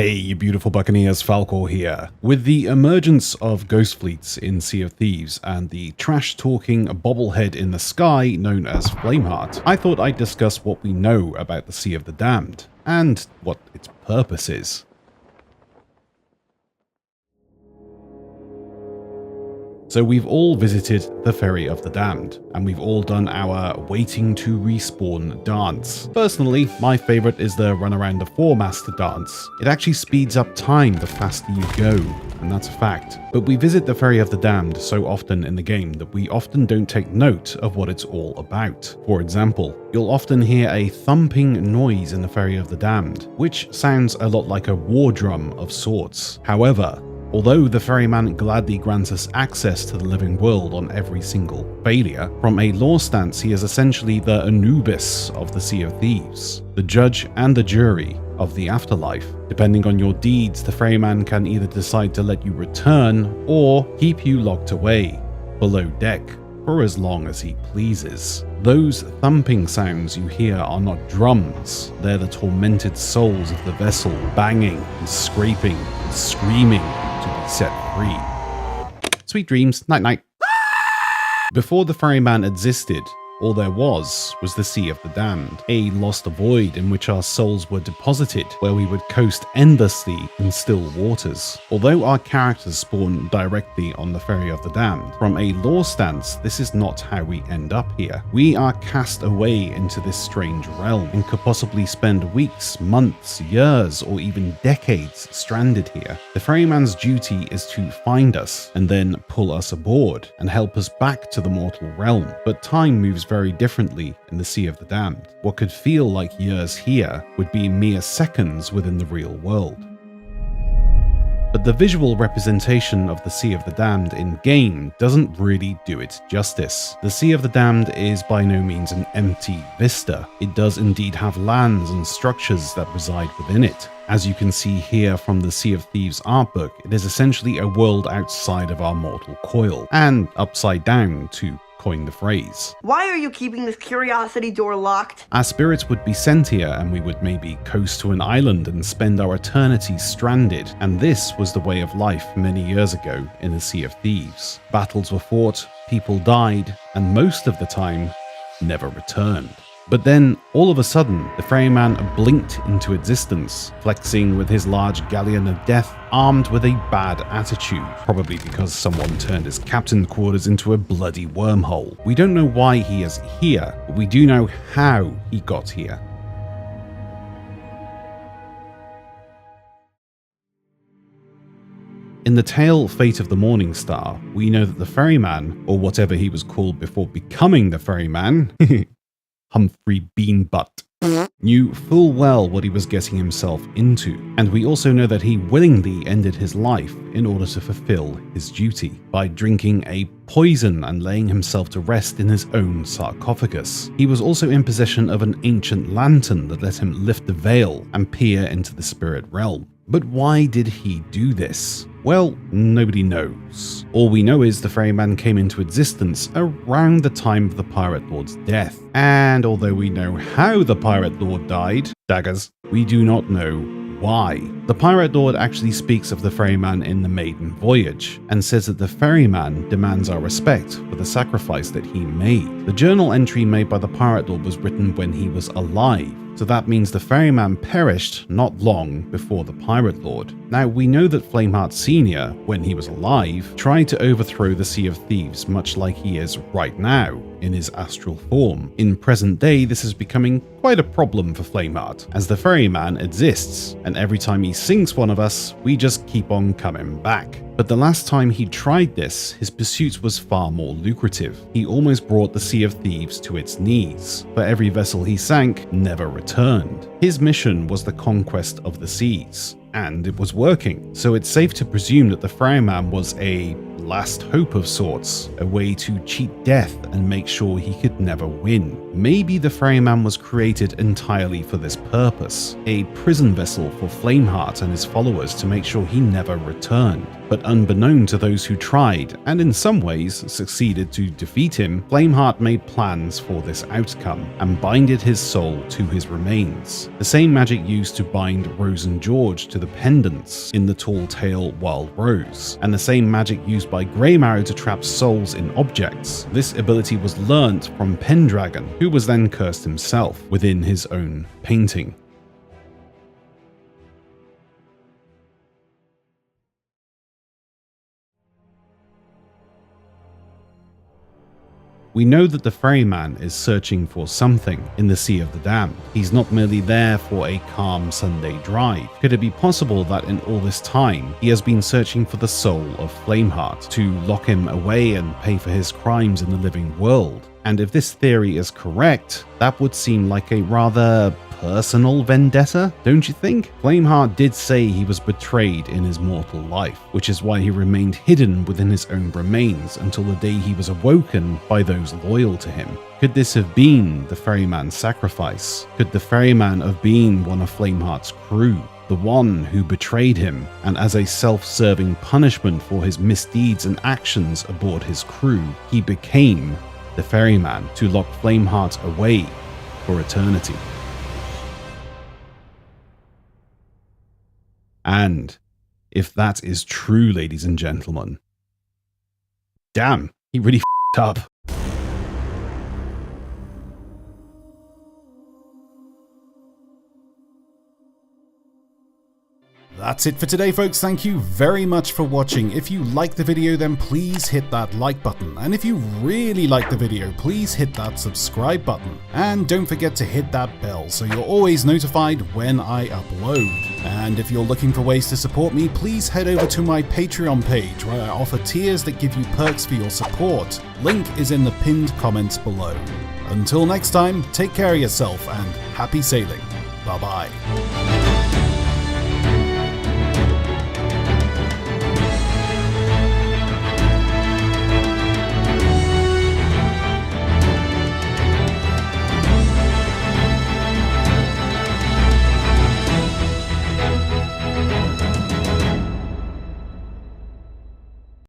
Hey, you beautiful buccaneers, Falcore here. With the emergence of ghost fleets in Sea of Thieves and the trash-talking bobblehead in the sky known as Flameheart, I thought I'd discuss what we know about the Sea of the Damned, and what its purpose is. So we've all visited the Ferry of the Damned, and we've all done our waiting to respawn dance. Personally, my favorite is the run around the foremast dance. It actually speeds up time the faster you go, and that's a fact. But we visit the Ferry of the Damned so often in the game that we often don't take note of what it's all about. For example, you'll often hear a thumping noise in the Ferry of the Damned, which sounds a lot like a war drum of sorts. However, although the Ferryman gladly grants us access to the living world on every single failure, from a lore stance he is essentially the Anubis of the Sea of Thieves, the judge and the jury of the afterlife. Depending on your deeds, the Ferryman can either decide to let you return or keep you locked away below deck for as long as he pleases. Those thumping sounds you hear are not drums, they're the tormented souls of the vessel banging and scraping and screaming to be set free. Sweet dreams, night night. Before the Ferryman existed, all there was the Sea of the Damned, a lost void in which our souls were deposited, where we would coast endlessly in still waters. Although our characters spawn directly on the Ferry of the Damned, from a lore stance, this is not how we end up here. We are cast away into this strange realm and could possibly spend weeks, months, years, or even decades stranded here. The Ferryman's duty is to find us and then pull us aboard and help us back to the mortal realm. But time moves very differently in the Sea of the Damned. What could feel like years here would be mere seconds within the real world. But the visual representation of the Sea of the Damned in-game doesn't really do it justice. The Sea of the Damned is by no means an empty vista. It does indeed have lands and structures that reside within it. As you can see here from the Sea of Thieves art book, it is essentially a world outside of our mortal coil, and upside down to coin the phrase. Why are you keeping this curiosity door locked? Our spirits would be sent here and we would maybe coast to an island and spend our eternity stranded, and this was the way of life many years ago in the Sea of Thieves. Battles were fought, people died, and most of the time, never returned. But then, all of a sudden, the Ferryman blinked into existence, flexing with his large galleon of death, armed with a bad attitude, probably because someone turned his captain quarters into a bloody wormhole. We don't know why he is here, but we do know how he got here. In the tale Fate of the Morning Star, we know that the Ferryman, or whatever he was called before becoming the Ferryman, Humphrey Beanbutt, knew full well what he was getting himself into, and we also know that he willingly ended his life in order to fulfill his duty by drinking a poison and laying himself to rest in his own sarcophagus. He was also in possession of an ancient lantern that let him lift the veil and peer into the spirit realm. But why did he do this? Well, nobody knows. All we know is the Ferryman came into existence around the time of the Pirate Lord's death. And although we know how the Pirate Lord died, daggers, we do not know why. The Pirate Lord actually speaks of the Ferryman in the Maiden Voyage, and says that the Ferryman demands our respect for the sacrifice that he made. The journal entry made by the Pirate Lord was written when he was alive, so that means the Ferryman perished not long before the Pirate Lord. Now, we know that Flameheart Sr., when he was alive, tried to overthrow the Sea of Thieves much like he is right now, in his astral form. In present day, this is becoming quite a problem for Flameheart, as the Ferryman exists, and every time he sinks one of us, we just keep on coming back. But the last time he tried this, his pursuit was far more lucrative. He almost brought the Sea of Thieves to its knees, but every vessel he sank never returned. His mission was the conquest of the seas, and it was working, so it's safe to presume that the Ferryman was a last hope of sorts, a way to cheat death and make sure he could never win. Maybe the Ferryman was created entirely for this purpose, a prison vessel for Flameheart and his followers to make sure he never returned. But unbeknown to those who tried, and in some ways succeeded to defeat him, Flameheart made plans for this outcome and binded his soul to his remains. The same magic used to bind Rose and George to the pendants in the Tall Tale Wild Rose, and the same magic used by Greymarrow to trap souls in objects. This ability was learnt from Pendragon, who was then cursed himself within his own painting. We know that the Ferryman is searching for something in the Sea of the Damned. He's not merely there for a calm Sunday drive. Could it be possible that in all this time, he has been searching for the soul of Flameheart to lock him away and pay for his crimes in the living world? And if this theory is correct, that would seem like a rather personal vendetta, don't you think? Flameheart did say he was betrayed in his mortal life, which is why he remained hidden within his own remains until the day he was awoken by those loyal to him. Could this have been the Ferryman Sacrifice? Could the Ferryman have been one of Flameheart's crew? The one who betrayed him, and as a self-serving punishment for his misdeeds and actions aboard his crew, he became the Ferryman to lock Flameheart away for eternity. And if that is true, ladies and gentlemen, damn, he really f***ed up. That's it for today, folks. Thank you very much for watching. If you liked the video, then please hit that like button. And if you really like the video, please hit that subscribe button. And don't forget to hit that bell so you're always notified when I upload. And if you're looking for ways to support me, please head over to my Patreon page where I offer tiers that give you perks for your support. Link is in the pinned comments below. Until next time, take care of yourself and happy sailing. Bye bye.